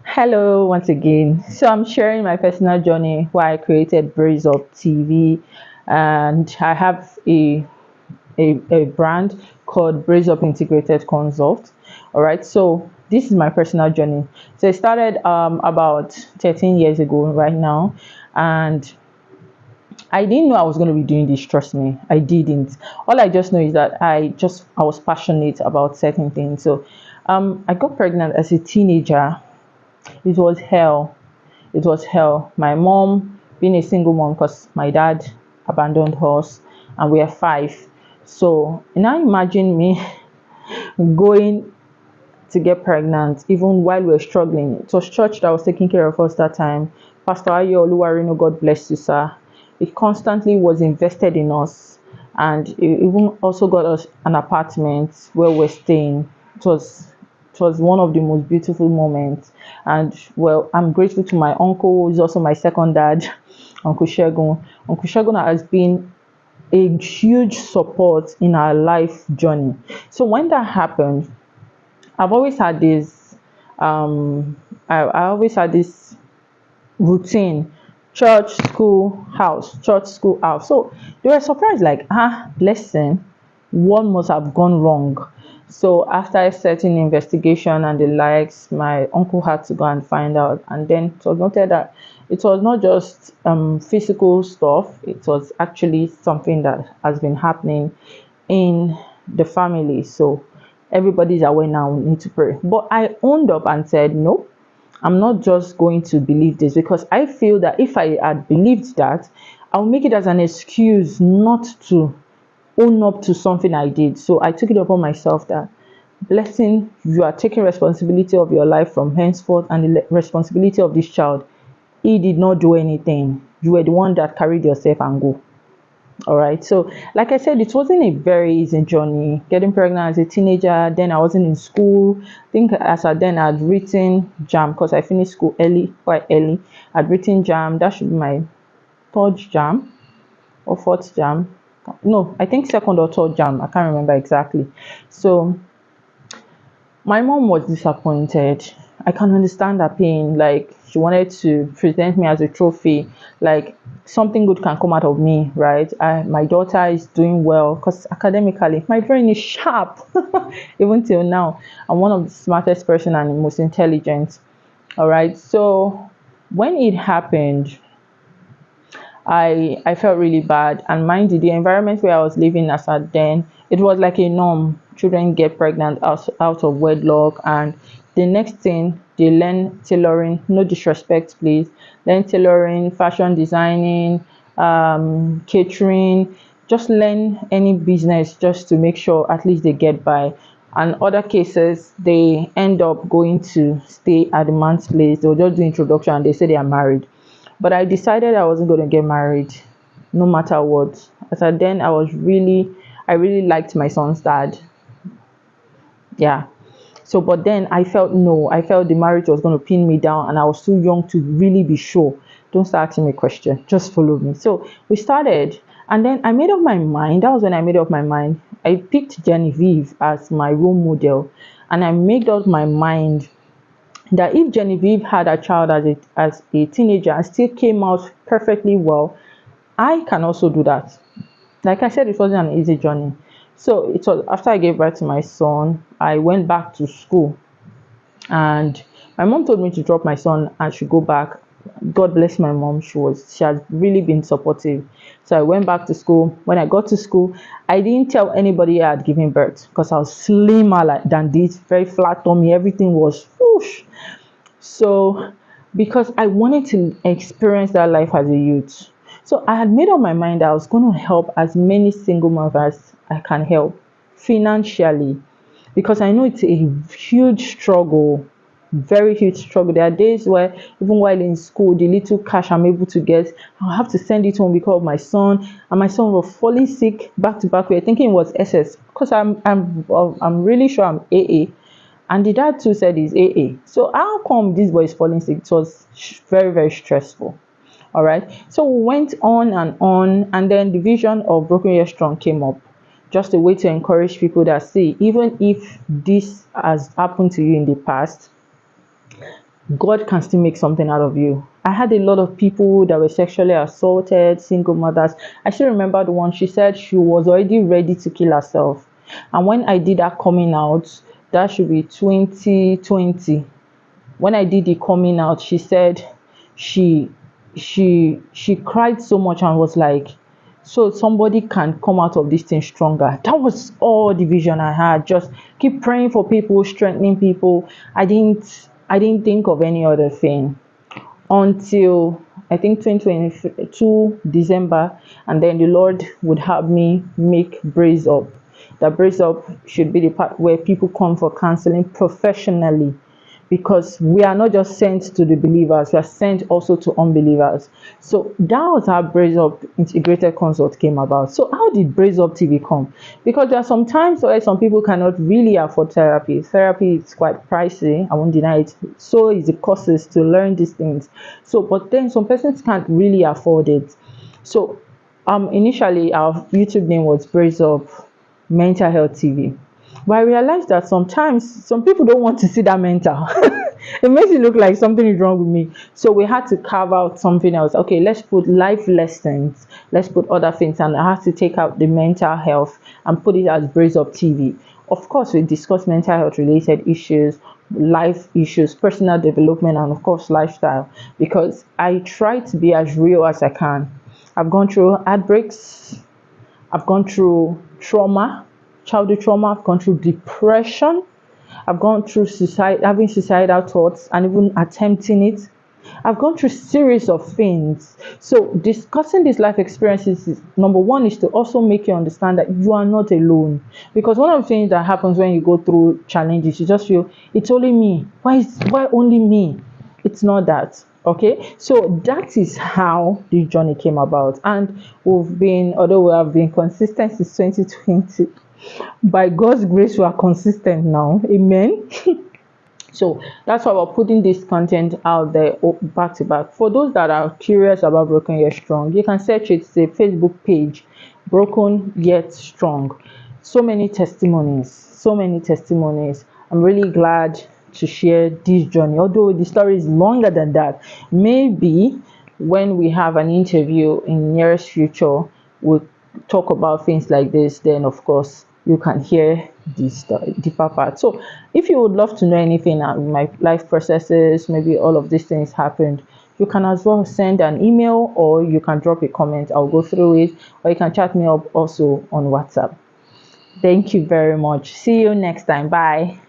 Hello, once again. So I'm sharing my personal journey where I created Brace Up TV, and I have a brand called Brace Up Integrated Consult. All right, so this is my personal journey. So it started about 13 years ago right now, and I didn't know I was going to be doing this. Trust me, I didn't. All I just know is that I was passionate about certain things. So I got pregnant as a teenager. It was hell. It was hell. My mom, being a single mom, because my dad abandoned us, and we are five. So now imagine me going to get pregnant, even while we were struggling. It was church that was taking care of us that time. Pastor Ayo Oluwarino, God bless you, sir. He constantly was invested in us, and he even also got us an apartment where we're staying. It was one of the most beautiful moments. And well, I'm grateful to my uncle, who is also my second dad, Uncle Shegun. Uncle Shegun has been a huge support in our life journey. So when that happened, I've always had this I always had this routine: church, school, house, church, school, house. So they were surprised, like, blessing, what must have gone wrong? So after a certain investigation and the likes, my uncle had to go and find out, and then it was noted that it was not just physical stuff, it was actually something that has been happening in the family. So everybody's aware now, we need to pray. But I owned up and said, no, I'm not just going to believe this, because I feel that if I had believed that, I'll make it as an excuse not to own up to something I did. So I took it upon myself that, blessing, you are taking responsibility of your life from henceforth, and the responsibility of this child. He did not do anything. You were the one that carried yourself and go. All right. So, like I said, it wasn't a very easy journey. Getting pregnant as a teenager, then I wasn't in school. I think as I then I'd written jam, because I finished school early, quite early. I'd written jam. That should be my third jam or fourth jam. No, I think second or third jam. I can't remember exactly. So my mom was disappointed. I can understand her pain. Like, she wanted to present me as a trophy. Like, something good can come out of me, right? My daughter is doing well, because academically, my brain is sharp. Even till now, I'm one of the smartest person and the most intelligent. All right. So when it happened, I felt really bad. And mind you, the environment where I was living as at then, it was like a norm. Children get pregnant out of wedlock, and the next thing they learn tailoring. No disrespect, please. Learn tailoring, fashion designing, catering. Just learn any business just to make sure at least they get by. And other cases, they end up going to stay at the man's place. They'll just do introduction and they say they are married. But I decided I wasn't going to get married no matter what. As at then, I really liked my son's dad. Yeah. So, but then I felt the marriage was going to pin me down, and I was too young to really be sure. Don't start asking me questions, just follow me. So we started, and then I made up my mind. That was when I made up my mind. I picked Genevieve as my role model, and I made up my mind that if Genevieve had a child as a teenager and still came out perfectly well, I can also do that. Like I said, it wasn't an easy journey. So it was after I gave birth to my son, I went back to school, and my mom told me to drop my son and should go back. God bless my mom. She has really been supportive. So I went back to school. When I got to school, I didn't tell anybody I had given birth, because I was slimmer than this, very flat tummy. Everything was whoosh. So, because I wanted to experience that life as a youth. So I had made up my mind that I was going to help as many single mothers I can help financially, because I know it's a huge struggle, very huge struggle. There are days where even while in school, the little cash I'm able to get, I'll have to send it home because of my son, and my son was falling sick back to back. We're thinking it was SS, because I'm really sure I'm AA. And the dad too said he's AA. So how come this boy is falling sick? It was very, very stressful. All right. So we went on, and then the vision of Broken Yet Strong came up. Just a way to encourage people that, see, even if this has happened to you in the past, God can still make something out of you. I had a lot of people that were sexually assaulted, single mothers. I still remember the one, she said she was already ready to kill herself. And when I did that coming out, that should be 2020. When I did the coming out, she said she she cried so much and was like, so somebody can come out of this thing stronger. That was all the vision I had. Just keep praying for people, strengthening people. I didn't think of any other thing until I think 2022 December, and then the Lord would have me make Brace Up. That Brace Up should be the part where people come for counseling professionally, because we are not just sent to the believers, we are sent also to unbelievers. So that was how Brace Up Integrated Consult came about. So how did Brace Up TV come? Because there are some times where some people cannot really afford therapy. Therapy is quite pricey, I won't deny it. So is the courses to learn these things. So, but then some persons can't really afford it. So initially our YouTube name was Brace Up Mental Health TV. But I realized that sometimes some people don't want to see that mental. It makes it look like something is wrong with me. So we had to carve out something else. Okay, let's put life lessons, let's put other things, and I had to take out the mental health and put it as Brace Up TV. Of course, we discuss mental health related issues, life issues, personal development, and of course, lifestyle, because I try to be as real as I can. I've gone through heartbreaks, I've gone through trauma, childhood trauma, I've gone through depression, I've gone through suicide, having suicidal thoughts and even attempting it. I've gone through series of things. So discussing these life experiences is, number one, is to also make you understand that you are not alone. Because one of the things that happens when you go through challenges, you just feel it's only me. Why only me? It's not that. Okay, so that is how this journey came about, and although we have been consistent since 2020, by God's grace we are consistent now. Amen. So that's why we're putting this content out there, back to back. For those that are curious about Broken Yet Strong, you can search it. It's a Facebook page, Broken Yet Strong. So many testimonies, so many testimonies. I'm really glad to share this journey, although the story is longer than that. Maybe when we have an interview in nearest future, we'll talk about things like this. Then of course you can hear this deeper part. So if you would love to know anything my life processes, maybe all of these things happened, you can as well send an email, or you can drop a comment. I'll go through it, or you can chat me up also on WhatsApp. Thank you very much. See you next time. Bye.